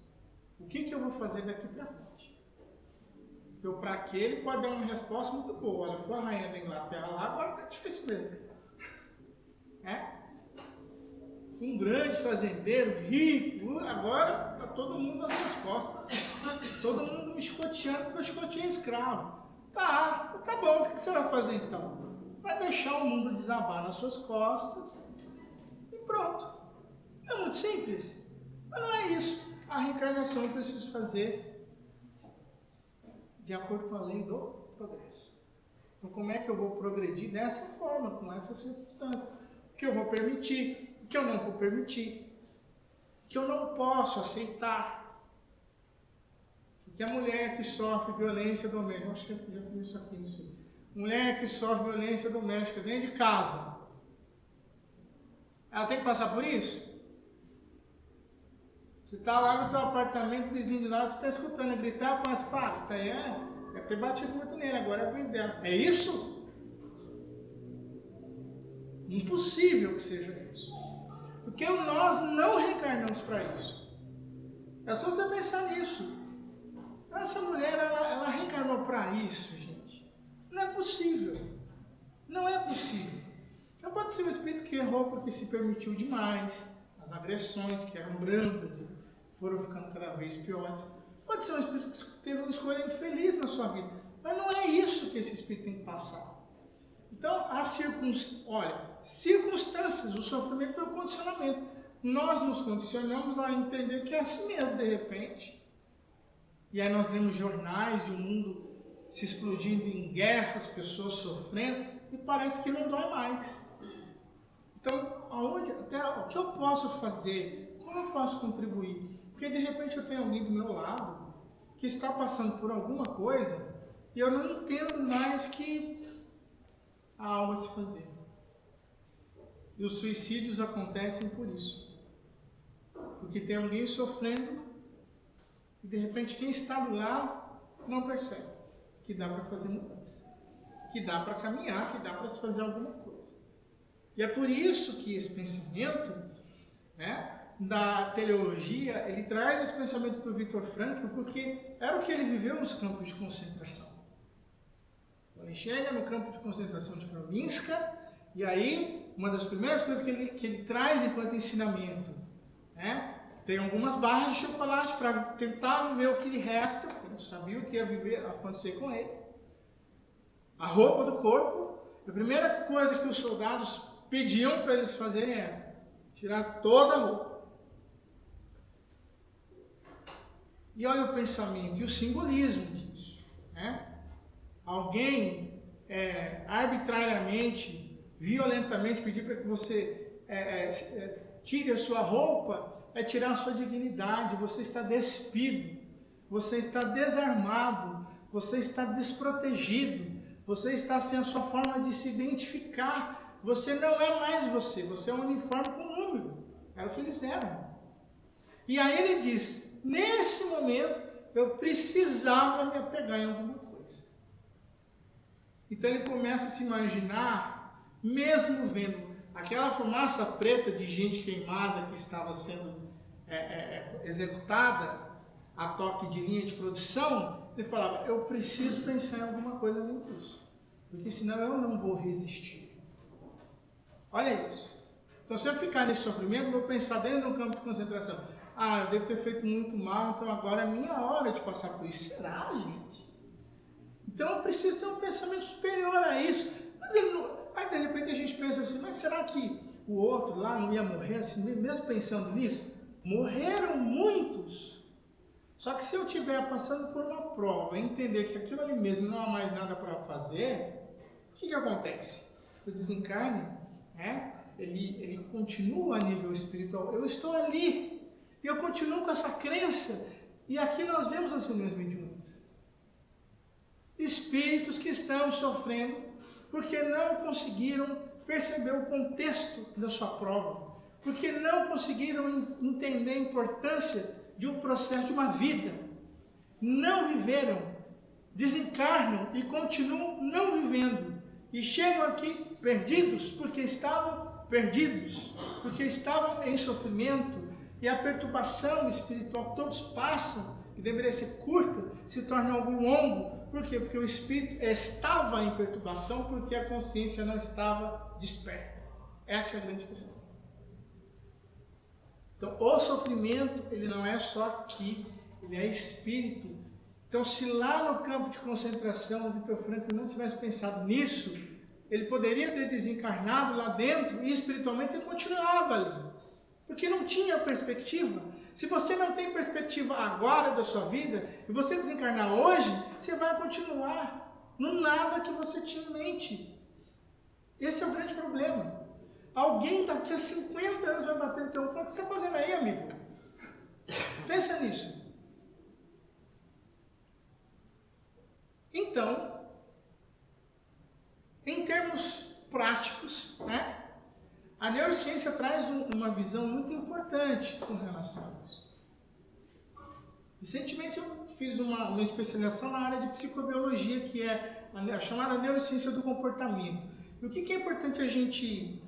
O que eu vou fazer daqui para frente? Porque o para que ele pode dar uma resposta muito boa. Olha, foi a rainha da Inglaterra lá, agora está difícil mesmo. Fui um grande fazendeiro, rico, agora está todo mundo nas minhas costas. Todo mundo me escoteando, porque eu escoteei escravo. Tá bom, o que você vai fazer então? Vai deixar o mundo desabar nas suas costas. Pronto. É muito simples. Mas não é isso. A reencarnação eu preciso fazer de acordo com a lei do progresso. Então, como é que eu vou progredir dessa forma, com essas circunstâncias? O que eu vou permitir, o que eu não vou permitir, o que eu não posso aceitar. Porque a mulher que sofre violência doméstica, acho que eu já falei isso aqui, não sei. Mulher que sofre violência doméstica dentro de casa, ela tem que passar por isso? Você está lá no teu apartamento, vizinho de lado, você está escutando ele gritar, passa, isso aí deve ter batido muito nele, agora é a vez dela. É isso? Impossível que seja isso. Porque nós não reencarnamos para isso. É só você pensar nisso. Essa mulher, ela reencarnou para isso, gente. Não é possível. Não é possível. Não pode ser um espírito que errou porque se permitiu demais. As agressões que eram brandas e foram ficando cada vez piores. Pode ser um espírito que teve uma escolha infeliz na sua vida. Mas não é isso que esse espírito tem que passar. Então, circunstâncias, o sofrimento é o condicionamento. Nós nos condicionamos a entender que é assim mesmo, de repente. E aí nós lemos jornais e o mundo se explodindo em guerras, pessoas sofrendo, e parece que não dói mais. Então, o que eu posso fazer? Como eu posso contribuir? Porque de repente eu tenho alguém do meu lado que está passando por alguma coisa e eu não entendo mais que há algo a se fazer. E os suicídios acontecem por isso. Porque tem alguém sofrendo e de repente quem está do lado não percebe que dá para fazer mudança, que dá para caminhar, que dá para se fazer alguma coisa. E é por isso que esse pensamento, da teleologia, ele traz esse pensamento do Viktor Frankl, porque era o que ele viveu nos campos de concentração. Então, ele chega no campo de concentração de Provinska, e aí, uma das primeiras coisas que ele traz enquanto ensinamento, tem algumas barras de chocolate para tentar viver o que lhe resta, porque ele não sabia o que ia acontecer com ele. A roupa do corpo. A primeira coisa que os soldados pediam para eles fazerem era tirar toda a roupa. E olha o pensamento e o simbolismo disso. Alguém arbitrariamente, violentamente pedir para que você tire a sua roupa, é tirar a sua dignidade. Você está despido, você está desarmado, você está desprotegido, você está sem a sua forma de se identificar. Você não é mais você é um uniforme com número. Era o que eles eram. E aí ele diz, nesse momento eu precisava me apegar em alguma coisa. Então ele começa a se imaginar, mesmo vendo aquela fumaça preta de gente queimada que estava sendo executada a toque de linha de produção, ele falava, eu preciso pensar em alguma coisa além disso, porque senão eu não vou resistir. Olha isso. Então se eu ficar nesse sofrimento, eu vou pensar dentro de um campo de concentração, eu devo ter feito muito mal, então agora é minha hora de passar por isso. Será, gente? Então eu preciso ter um pensamento superior a isso. Mas ele não... Aí de repente a gente pensa assim, mas será que o outro lá não ia morrer assim, mesmo pensando nisso? Morreram muitos. Só que se eu estiver passando por uma prova e entender que aquilo ali mesmo não há mais nada para fazer, o que acontece? O desencarne, ele continua a nível espiritual. Eu estou ali e eu continuo com essa crença. E aqui nós vemos as reuniões mediúnicas. Espíritos que estão sofrendo porque não conseguiram perceber o contexto da sua prova, porque não conseguiram entender a importância de um processo, de uma vida, não viveram, desencarnam e continuam não vivendo, e chegam aqui perdidos, porque estavam perdidos, porque estavam em sofrimento, e a perturbação espiritual que todos passam, que deveria ser curta, se torna algo longo. Por quê? Porque o espírito estava em perturbação, porque a consciência não estava desperta. Essa é a grande questão. Então, o sofrimento, ele não é só aqui, ele é espírito. Então, se lá no campo de concentração o Viktor Frankl não tivesse pensado nisso, ele poderia ter desencarnado lá dentro e espiritualmente ele continuava ali. Porque não tinha perspectiva. Se você não tem perspectiva agora da sua vida, e você desencarnar hoje, você vai continuar no nada que você tinha em mente. Esse é o grande problema. Alguém daqui a 50 anos vai bater no teu ombro e falar: o que você está fazendo aí, amigo? Pensa nisso. Então, em termos práticos, né, a neurociência traz uma visão muito importante com relação a isso. Recentemente eu fiz uma especialização na área de psicobiologia, que é a chamada neurociência do comportamento. E o que é importante a gente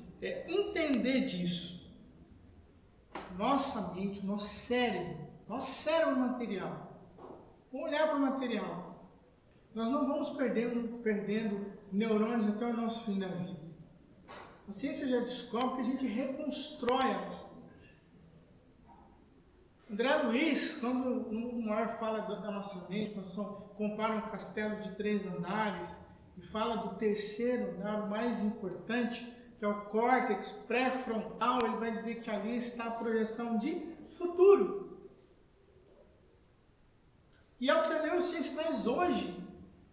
entender disso? Nossa mente, nosso cérebro material. Vamos olhar para o material. Nós não vamos perdendo neurônios até o nosso fim da vida. A ciência já descobre que a gente reconstrói a nossa mente. André Luiz, quando no maior fala da nossa mente, quando compara um castelo de 3 andares e fala do terceiro andar, o mais importante, que é o córtex pré-frontal, ele vai dizer que ali está a projeção de futuro. E é o que a neurociência traz hoje.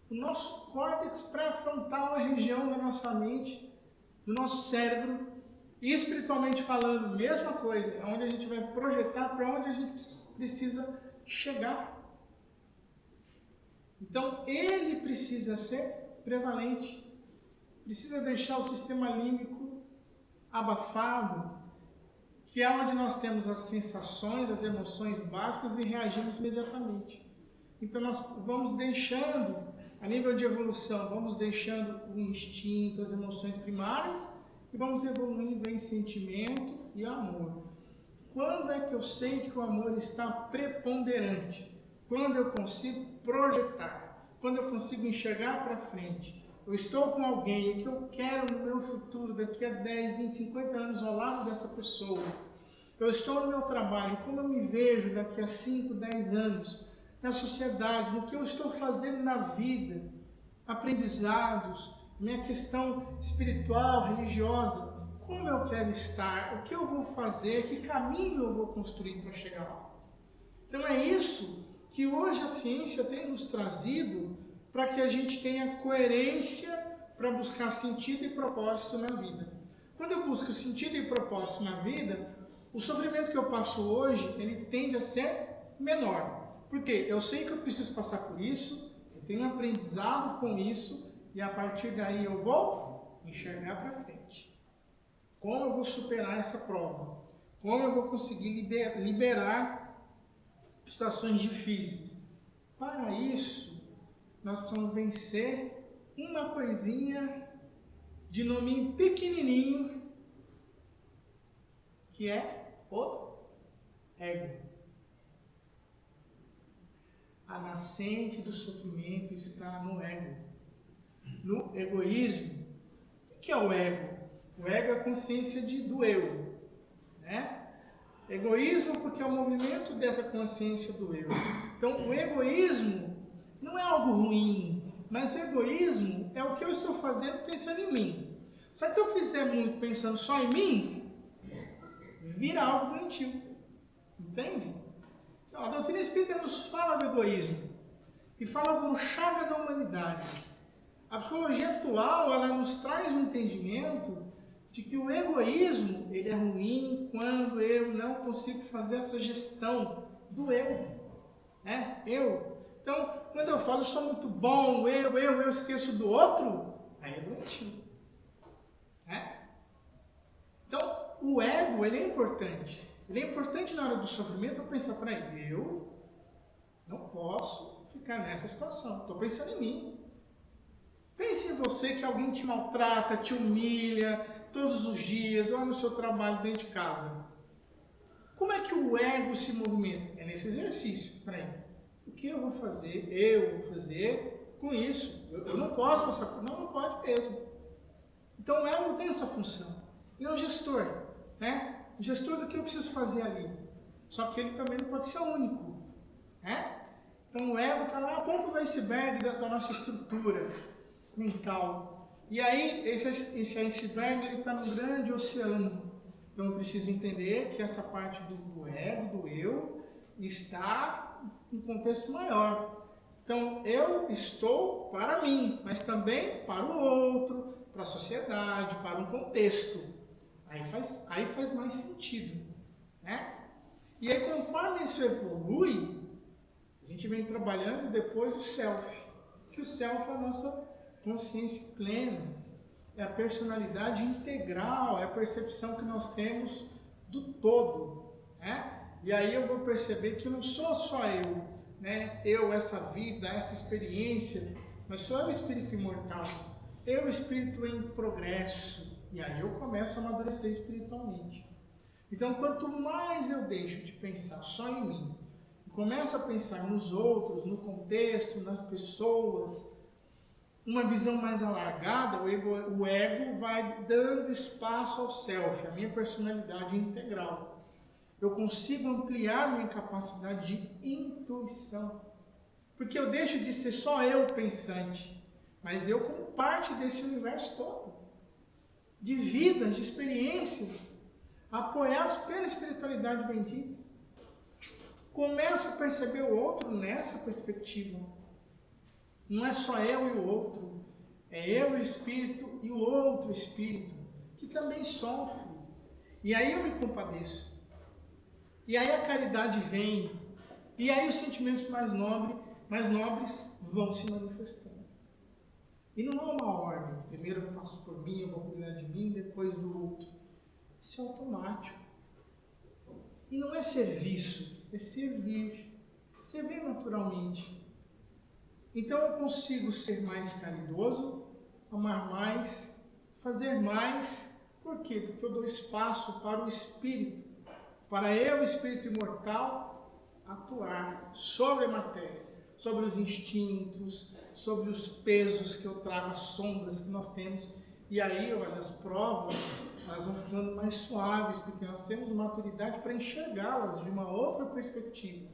O nosso córtex pré-frontal é a região da nossa mente, do nosso cérebro, e espiritualmente falando, mesma coisa, é onde a gente vai projetar para onde a gente precisa chegar. Então, ele precisa ser prevalente, precisa deixar o sistema límbico abafado, que é onde nós temos as sensações, as emoções básicas e reagimos imediatamente. Então, nós vamos deixando, a nível de evolução, vamos deixando o instinto, as emoções primárias e vamos evoluindo em sentimento e amor. Quando é que eu sei que o amor está preponderante? Quando eu consigo projetar, quando eu consigo enxergar para frente. Eu estou com alguém, o que eu quero no meu futuro, daqui a 10, 20, 50 anos ao lado dessa pessoa. Eu estou no meu trabalho, como eu me vejo daqui a 5, 10 anos, na sociedade, no que eu estou fazendo na vida, aprendizados, minha questão espiritual, religiosa, como eu quero estar, o que eu vou fazer, que caminho eu vou construir para chegar lá. Então é isso que hoje a ciência tem nos trazido para que a gente tenha coerência para buscar sentido e propósito na vida. Quando eu busco sentido e propósito na vida, o sofrimento que eu passo hoje, ele tende a ser menor. Porque eu sei que eu preciso passar por isso, eu tenho um aprendizado com isso, e a partir daí eu vou enxergar para frente. Como eu vou superar essa prova? Como eu vou conseguir liberar situações difíceis? Para isso, nós precisamos vencer uma coisinha de nominho pequenininho, que é o ego. A nascente do sofrimento está no ego, no egoísmo. O que é o ego? O ego é a consciência do eu, né? Egoísmo porque é o movimento dessa consciência do eu. Então, o egoísmo não é algo ruim, mas o egoísmo é o que eu estou fazendo pensando em mim. Só que se eu fizer muito pensando só em mim, vira algo doentio. Entende? Então, a doutrina espírita nos fala do egoísmo e fala como chaga da humanidade. A psicologia atual, ela nos traz um entendimento de que o egoísmo ele é ruim quando eu não consigo fazer essa gestão do eu. Né? Eu. Então, quando eu falo, eu sou muito bom, eu esqueço do outro, aí é doentio. Né? Então, o ego, ele é importante. Ele é importante na hora do sofrimento eu pensar, peraí, eu não posso ficar nessa situação. Estou pensando em mim. Pense em você que alguém te maltrata, te humilha todos os dias, ou no seu trabalho dentro de casa. Como é que o ego se movimenta? É nesse exercício. Peraí, o que eu vou fazer? Eu vou fazer com isso. Eu não posso passar por... Não pode mesmo. Então o ego tem essa função. Ele é um gestor, né? O gestor do que eu preciso fazer ali. Só que ele também não pode ser único, né? Então o ego está lá a ponta do iceberg da nossa estrutura mental. E aí esse iceberg está num grande oceano. Então eu preciso entender que essa parte do ego, do eu, está em um contexto maior. Então, eu estou para mim, mas também para o outro, para a sociedade, para um contexto. Aí faz mais sentido, né? E aí, conforme isso evolui, a gente vem trabalhando depois o self. Que o self é a nossa consciência plena, é a personalidade integral, é a percepção que nós temos do todo, né? E aí eu vou perceber que não sou só eu, né? Eu, essa vida, essa experiência, mas sou eu o espírito imortal, eu o espírito em progresso, e aí eu começo a amadurecer espiritualmente. Então, quanto mais eu deixo de pensar só em mim, e começo a pensar nos outros, no contexto, nas pessoas, uma visão mais alargada, o ego vai dando espaço ao self, a minha personalidade integral. Eu consigo ampliar minha capacidade de intuição, porque eu deixo de ser só eu pensante, mas eu como parte desse universo todo, de vidas, de experiências, apoiados pela espiritualidade bendita. Começo a perceber o outro nessa perspectiva. Não é só eu e o outro, é eu e o espírito e o outro espírito, que também sofre. E aí eu me compadeço. E aí a caridade vem. E aí os sentimentos mais nobres vão se manifestando. E não é uma ordem. Primeiro eu faço por mim, eu vou cuidar de mim, depois do outro. Isso é automático. E não é serviço, é servir. Servir naturalmente. Então eu consigo ser mais caridoso, amar mais, fazer mais. Por quê? Porque eu dou espaço para o Espírito, para eu, o Espírito imortal, atuar sobre a matéria, sobre os instintos, sobre os pesos que eu trago, as sombras que nós temos. E aí, olha, as provas, elas vão ficando mais suaves, porque nós temos maturidade para enxergá-las de uma outra perspectiva.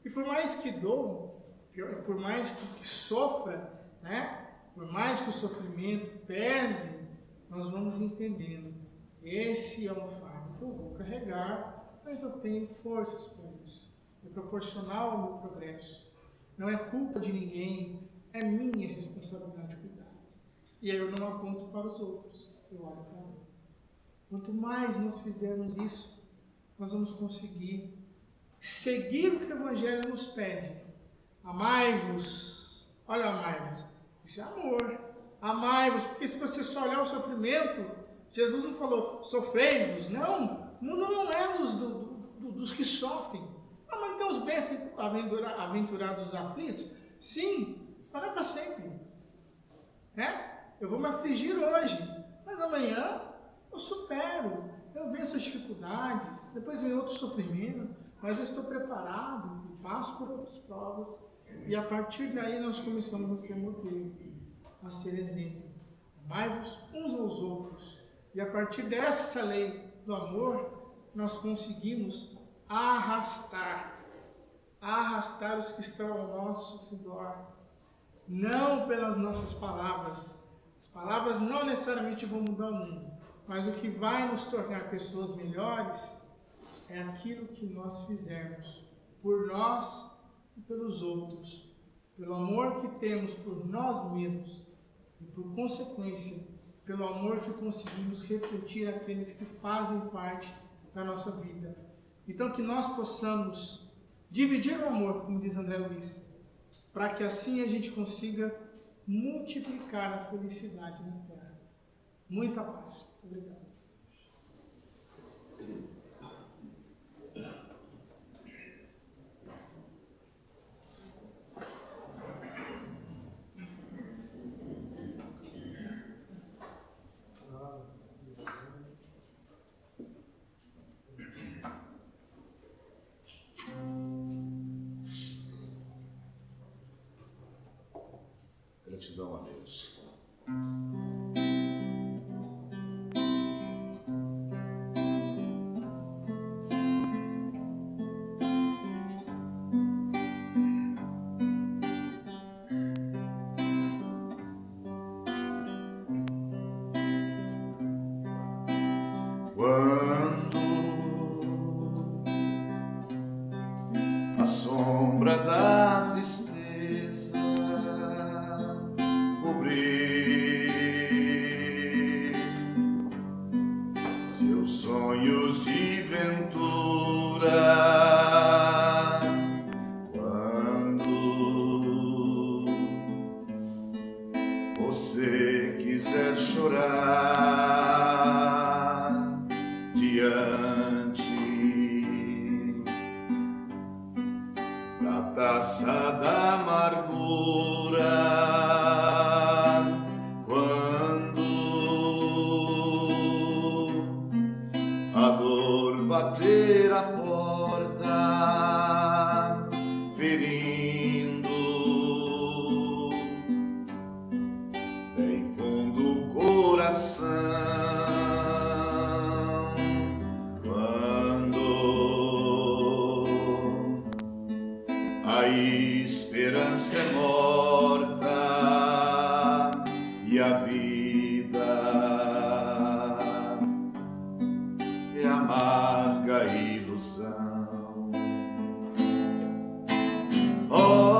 E por mais que doa, por mais que sofra, né? Por mais que o sofrimento pese, nós vamos entendendo. Esse é um fardo que eu vou carregar, mas eu tenho forças para isso. É proporcional ao meu progresso. Não é culpa de ninguém, é minha responsabilidade cuidar. E aí eu não aponto para os outros, eu olho para mim. Quanto mais nós fizermos isso, nós vamos conseguir seguir o que o Evangelho nos pede. Amai-vos. Olha, amai-vos. Isso é amor. Amai-vos, porque se você só olhar o sofrimento, Jesus não falou sofrei-vos. Não é dos que sofrem. Ah, mas então os bem-aventurados aflitos? Sim, mas não é para sempre. Né? Eu vou me afligir hoje, mas amanhã eu supero. Eu venço as dificuldades, depois vem outro sofrimento, mas eu estou preparado e passo por outras provas. E a partir daí nós começamos a ser modelo, a ser exemplo. Amai-vos uns aos outros. E a partir dessa lei do amor, nós conseguimos arrastar os que estão ao nosso redor. Não pelas nossas palavras. As palavras não necessariamente vão mudar o mundo, mas o que vai nos tornar pessoas melhores é aquilo que nós fizermos por nós e pelos outros, pelo amor que temos por nós mesmos e, por consequência, pelo amor que conseguimos refletir aqueles que fazem parte da nossa vida. Então, que nós possamos dividir o amor, como diz André Luiz, para que assim a gente consiga multiplicar a felicidade na Terra. Muita paz. Obrigado. Gratidão a Deus. Quando a sombra da tristeza chorar diante da taça da amargura, quando a dor bater a porta, ferindo bem fundo o coração, quando a esperança é morta e a vida é amarga ilusão. Olhe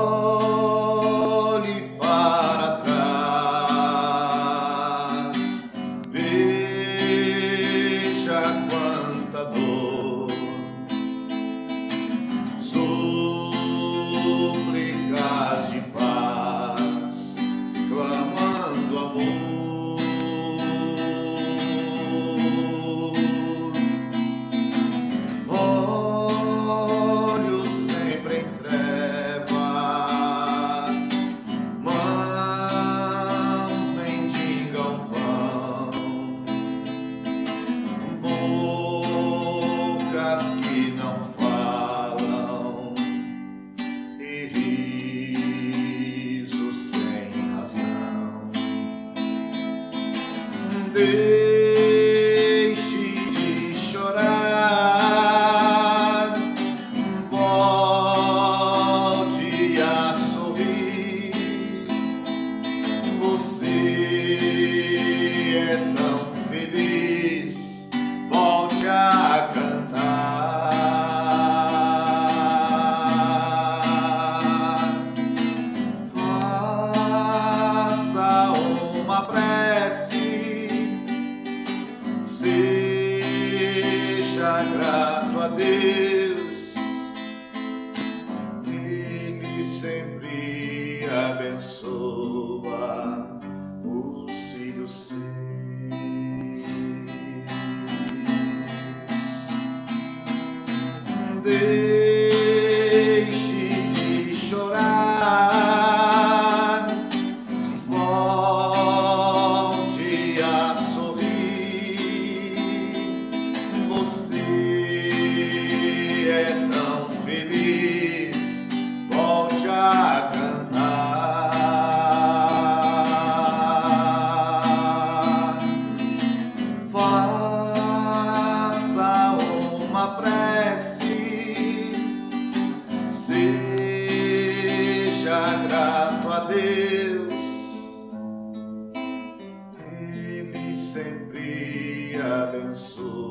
para trás, veja quanta dor, súplicas de paz, clamando amor. Olhos sempre em trevas, mãos mendigam pão, bocas que não falam e risos sem razão. Deixe de chorar, volte a sorrir. Você é tão feliz, volte a cantar. Faça uma prece, seja grato a Deus, Ele sempre abençoa os filhos seus. Deixe de chorar, volte a sorrir. Você é tão feliz, volte a cantar. Faça uma prece, seja grato a Deus, Ele sempre abençoa